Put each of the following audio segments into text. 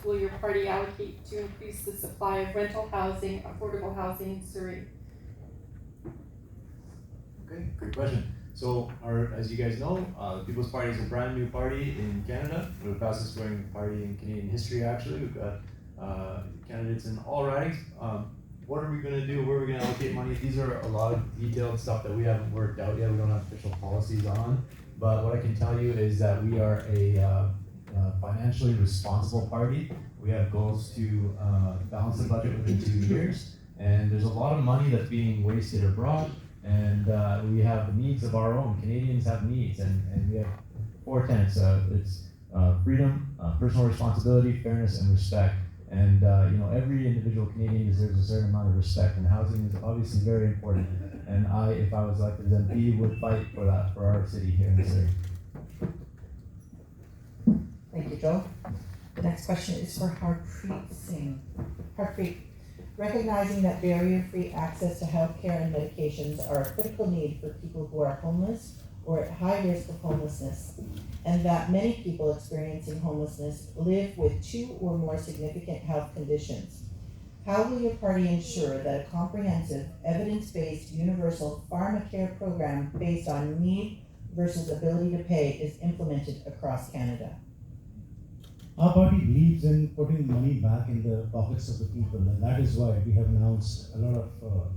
will your party allocate to increase the supply of rental housing, affordable housing in Surrey? Okay, great question. So, as you guys know, the People's Party is a brand new party in Canada. We're the fastest growing party in Canadian history, actually. We've got candidates in all ridings. What are we going to do? Where are we going to allocate money? These are a lot of detailed stuff that we haven't worked out yet. We don't have official policies on. But what I can tell you is that we are a financially responsible party. We have goals to balance the budget within 2 years. And there's a lot of money that's being wasted abroad. And we have needs of our own. Canadians have needs, and we have 4 tenets. It's freedom, personal responsibility, fairness, and respect. And every individual Canadian deserves a certain amount of respect, and housing is obviously very important. And if I was elected as MP, would fight for that for our city here in Surrey. Thank you, Joe. The next question is for Harpreet Singh. Harpreet, recognizing that barrier-free access to healthcare and medications are a critical need for people who are homeless or at high risk of homelessness, and that many people experiencing homelessness live with 2 or more significant health conditions, how will your party ensure that a comprehensive, evidence-based, universal pharmacare program based on need versus ability to pay is implemented across Canada? Our party believes in putting money back in the pockets of the people, and that is why we have announced a lot of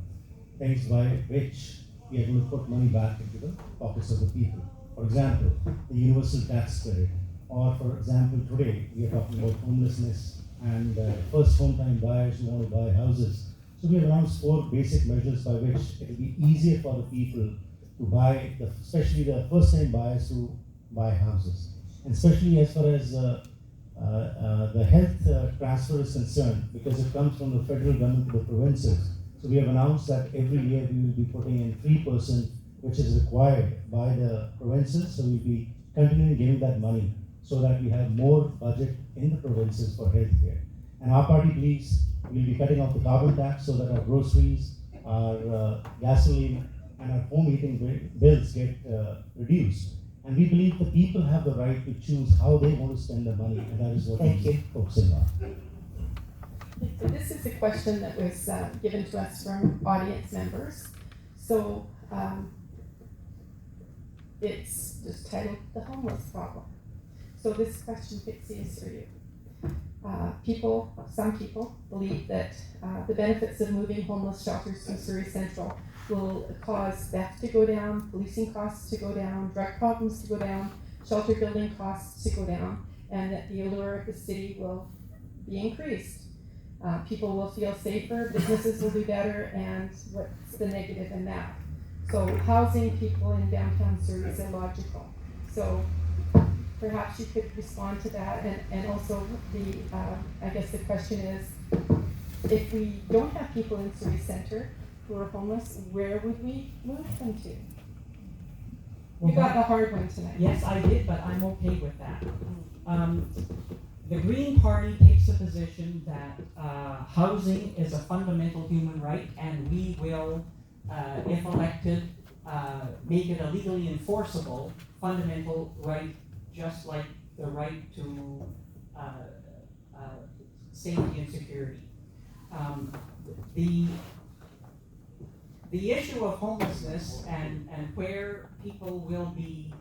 things by which we are going to put money back into the pockets of the people. For example, the universal tax credit, or for example, today we are talking about homelessness and first home-time buyers who want to buy houses. So we have announced 4 basic measures by which it will be easier for the people to buy, especially the first-time buyers who buy houses, and especially as far as the health transfer is concerned, because it comes from the federal government to the provinces. So we have announced that every year we will be putting in 3%, which is required by the provinces. So we'll be continuing giving that money so that we have more budget in the provinces for healthcare. And our party believes we'll be cutting off the carbon tax so that our groceries, our gasoline, and our home heating bills get reduced. And we believe the people have the right to choose how they want to spend their money, and that is what we're focusing on. So this is a question that was given to us from audience members. So it's just titled The Homeless Problem. So this question, Pixie, is for you. Some people believe that the benefits of moving homeless shelters to Surrey Central will cause theft to go down, policing costs to go down, drug problems to go down, shelter building costs to go down, and that the allure of the city will be increased. People will feel safer, businesses will do better, and what's the negative in that? So housing people in downtown Surrey is illogical. So perhaps you could respond to that, and also I guess the question is, if we don't have people in Surrey Centre who are homeless, where would we move them to? You got the hard one tonight. Yes, I did, but I'm okay with that. The Green Party takes the position that housing is a fundamental human right, and we will, if elected, make it a legally enforceable fundamental right, just like the right to safety and security. The issue of homelessness and where people will be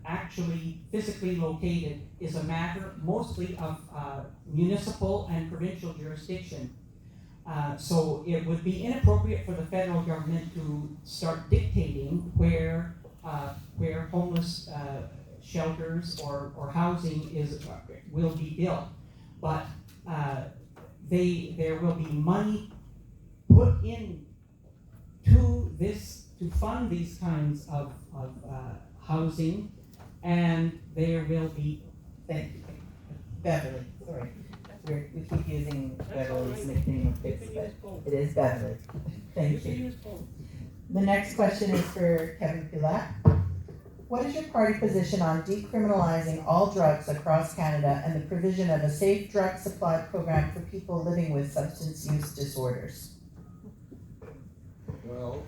actually physically located is a matter mostly of municipal and provincial jurisdiction. So it would be inappropriate for the federal government to start dictating where homeless shelters or housing will be built. But there will be money put in to fund these kinds of housing, and there will be. Thank you. Beverly, sorry. We keep using Beverly's nickname of Fix, but it is Beverly. Thank you. The next question is for Kevin Pilat. What is your party position on decriminalizing all drugs across Canada and the provision of a safe drug supply program for people living with substance use disorders? Well,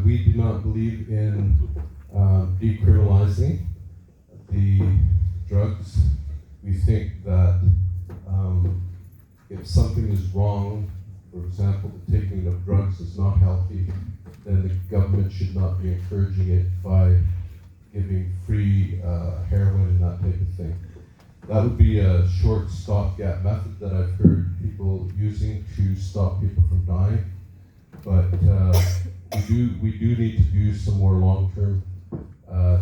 we do not believe in decriminalizing the drugs we think that if something is wrong, for example, the taking of drugs is not healthy, then the government should not be encouraging it by giving free heroin and that type of thing. That would be a short stopgap method that I've heard people using to stop people from dying. But we do need to do some more long-term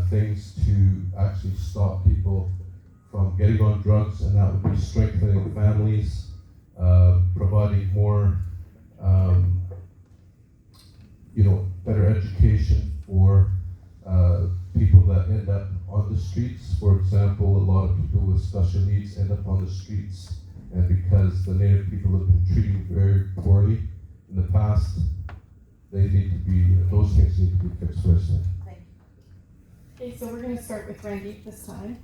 things to actually stop people from getting on drugs, and that would be strengthening families, providing more, better education for people that end up on the streets. For example, a lot of people with special needs end up on the streets, and because the Native people have been treated very poorly in the past, those things need to be fixed first. Okay, so we're gonna start with Randeep this time.